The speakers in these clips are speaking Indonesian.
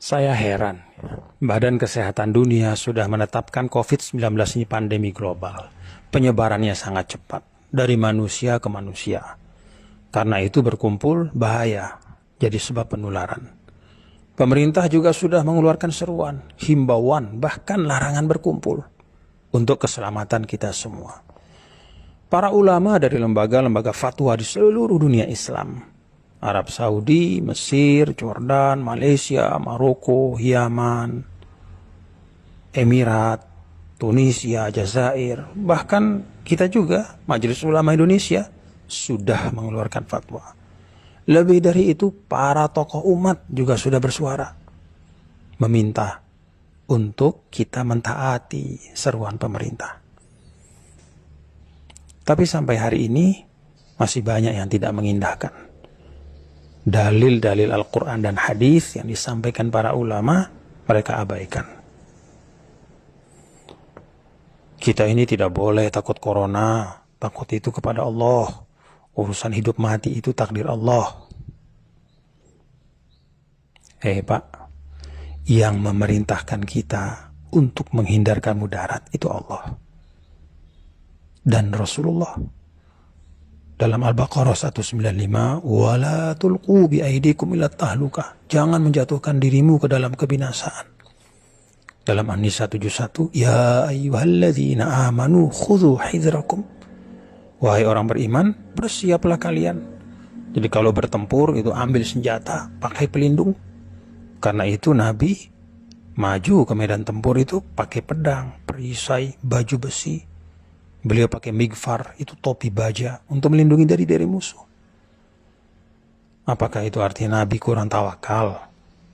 Saya heran, Badan Kesehatan Dunia sudah menetapkan COVID-19 ini pandemi global. Penyebarannya sangat cepat, dari manusia ke manusia. Karena itu berkumpul bahaya, jadi sebab penularan. Pemerintah juga sudah mengeluarkan seruan, himbauan, bahkan larangan berkumpul untuk keselamatan kita semua. Para ulama dari lembaga-lembaga fatwa di seluruh dunia Islam, Arab Saudi, Mesir, Jordan, Malaysia, Maroko, Yaman, Emirat, Tunisia, Jazair, bahkan kita juga, Majelis Ulama Indonesia, sudah mengeluarkan fatwa. Lebih dari itu, para tokoh umat juga sudah bersuara, meminta untuk kita mentaati seruan pemerintah. Tapi sampai hari ini, masih banyak yang tidak mengindahkan dalil-dalil Al-Quran dan hadis yang disampaikan para ulama, mereka abaikan. Kita ini tidak boleh takut corona, takut itu kepada Allah. Urusan hidup mati itu takdir Allah. Pak, yang memerintahkan kita untuk menghindarkan mudarat itu Allah dan Rasulullah. Dalam Al-Baqarah 195, wala tulqu bi aidikum ila tahlukah. Jangan menjatuhkan dirimu ke dalam kebinasaan. Dalam An-Nisa 71, ya ayyuhalladzina amanu khudhu hidrakum. Wahai orang beriman, bersiaplah kalian. Jadi kalau bertempur itu ambil senjata, pakai pelindung. Karena itu Nabi maju ke medan tempur itu pakai pedang, perisai, baju besi. Beliau pakai migfar, itu topi baja, untuk melindungi dari musuh. Apakah itu artinya Nabi kurang tawakal,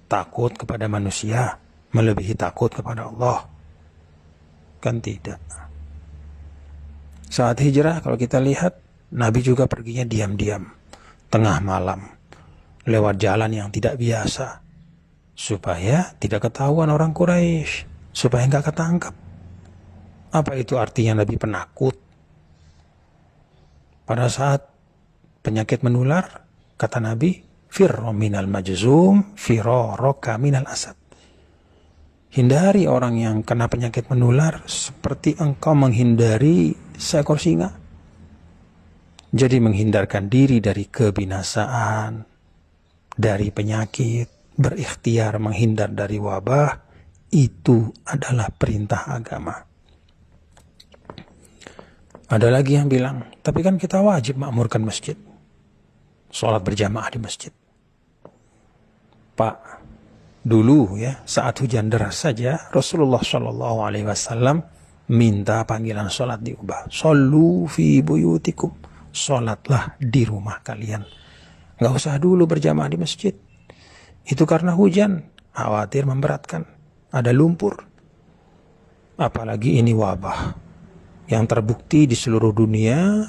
takut kepada manusia, melebihi takut kepada Allah? Kan tidak. Saat hijrah, kalau kita lihat, Nabi juga perginya diam-diam, tengah malam, lewat jalan yang tidak biasa, supaya tidak ketahuan orang Quraisy, supaya nggak ketangkap. Apa itu artinya Nabi penakut? Pada saat penyakit menular, kata Nabi, firro minal majzum, firoroka minal asad. Hindari orang yang kena penyakit menular seperti engkau menghindari seekor singa. Jadi menghindarkan diri dari kebinasaan, dari penyakit, berikhtiar menghindar dari wabah, itu adalah perintah agama. Ada lagi yang bilang, tapi kan kita wajib makmurkan masjid. Sholat berjamaah di masjid. Pak, dulu ya, saat hujan deras saja, Rasulullah SAW minta panggilan sholat diubah. Shollu fi buyutikum. Sholatlah di rumah kalian. Nggak usah dulu berjamaah di masjid. Itu karena hujan, khawatir memberatkan. Ada lumpur. Apalagi ini wabah yang terbukti di seluruh dunia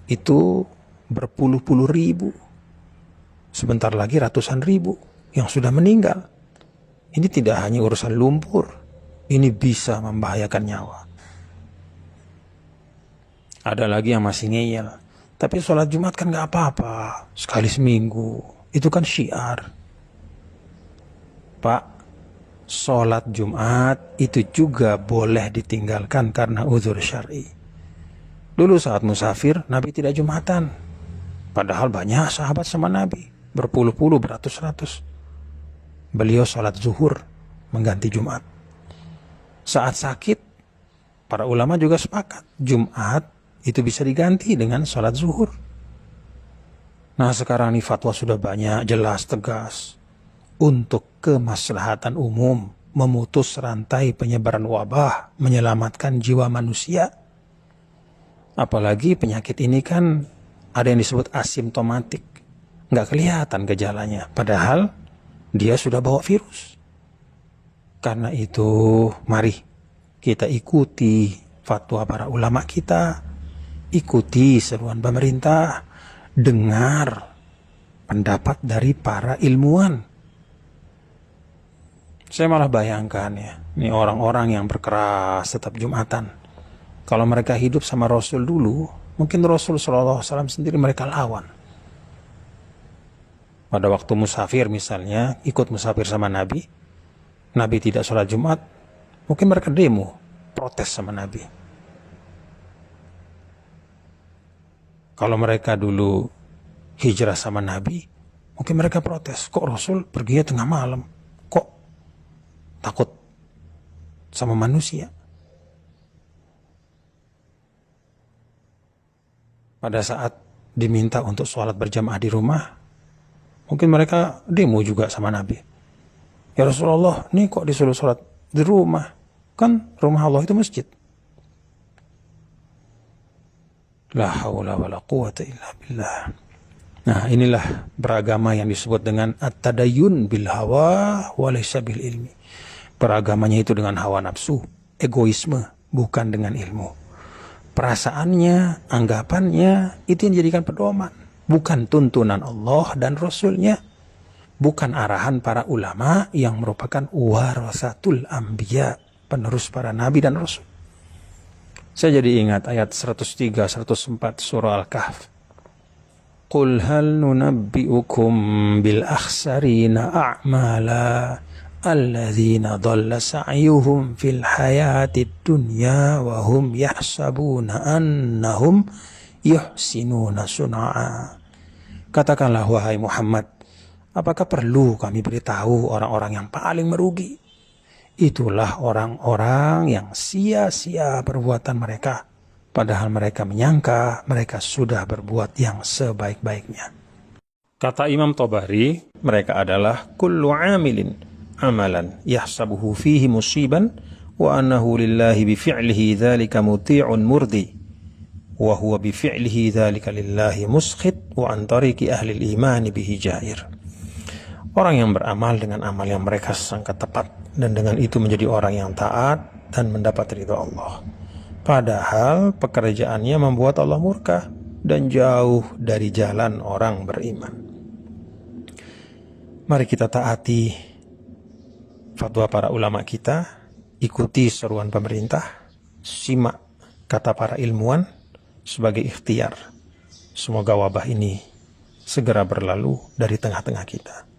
itu berpuluh-puluh ribu. Sebentar lagi ratusan ribu yang sudah meninggal. Ini tidak hanya urusan lumpur, ini bisa membahayakan nyawa. Ada lagi yang masih ngeyel, tapi sholat Jumat kan gak apa-apa, sekali seminggu, itu kan syiar. Pak, sholat Jumat itu juga boleh ditinggalkan karena uzur syar'i. Dulu saat musafir, Nabi tidak Jumatan. Padahal banyak sahabat sama Nabi, berpuluh-puluh, beratus-ratus. Beliau sholat zuhur, mengganti Jumat. Saat sakit, para ulama juga sepakat, Jumat itu bisa diganti dengan sholat zuhur. Nah sekarang ini fatwa sudah banyak, jelas, tegas. Untuk kemaslahatan umum, memutus rantai penyebaran wabah, menyelamatkan jiwa manusia. Apalagi penyakit ini kan ada yang disebut asimptomatik. Nggak kelihatan gejalanya, padahal dia sudah bawa virus. Karena itu, mari kita ikuti fatwa para ulama kita, ikuti seruan pemerintah, dengar pendapat dari para ilmuwan. Saya malah bayangkan ya, ini orang-orang yang berkeras tetap Jumatan. Kalau mereka hidup sama Rasul dulu, mungkin Rasul SAW sendiri mereka lawan. Pada waktu musafir misalnya, ikut musafir sama Nabi, Nabi tidak sholat Jumat, mungkin mereka demo, protes sama Nabi. Kalau mereka dulu hijrah sama Nabi, mungkin mereka protes, kok Rasul perginya tengah malam, kok takut sama manusia. Pada saat diminta untuk sholat berjamaah di rumah, mungkin mereka demo juga sama Nabi. Ya Rasulullah, ini kok disuruh sholat di rumah? Kan rumah Allah itu masjid. La haula wa la quwata illa billah. Nah, inilah beragama yang disebut dengan at-tadayyun bil hawa wa laysa bil ilmi. Beragamanya itu dengan hawa nafsu, egoisme, bukan dengan ilmu. Perasaannya, anggapannya, itu yang dijadikan pedoman. Bukan tuntunan Allah dan Rasulnya. Bukan arahan para ulama yang merupakan warasatul anbiya, penerus para nabi dan rasul. Saya jadi ingat ayat 103, 104 surah Al-Kahf. Qul hal nunabbi'ukum bil akhsarina a'mala alladzina dhalla sa'yuhum fil hayatid dunya wa hum yahsabuna annahum yuhsinuna sun'a. Katakanlah wahai Muhammad, apakah perlu kami beritahu orang-orang yang paling merugi? Itulah orang-orang yang sia-sia perbuatan mereka, padahal mereka menyangka mereka sudah berbuat yang sebaik-baiknya. Kata Imam Tabari, mereka adalah kullu amilin amalan yahsabuhu fihi musiban wa annahu lillahi bifi'lihi dzalika muti'un murdi wa huwa bifi'lihi dzalika lillahi muskhit wa an tariqi ahli al-iman bihi jair. Orang yang beramal dengan amal yang mereka sangka tepat dan dengan itu menjadi orang yang taat dan mendapat ridha Allah. Padahal pekerjaannya membuat Allah murka dan jauh dari jalan orang beriman. Mari kita taati fatwa para ulama kita, ikuti seruan pemerintah, simak kata para ilmuwan sebagai ikhtiar. Semoga wabah ini segera berlalu dari tengah-tengah kita.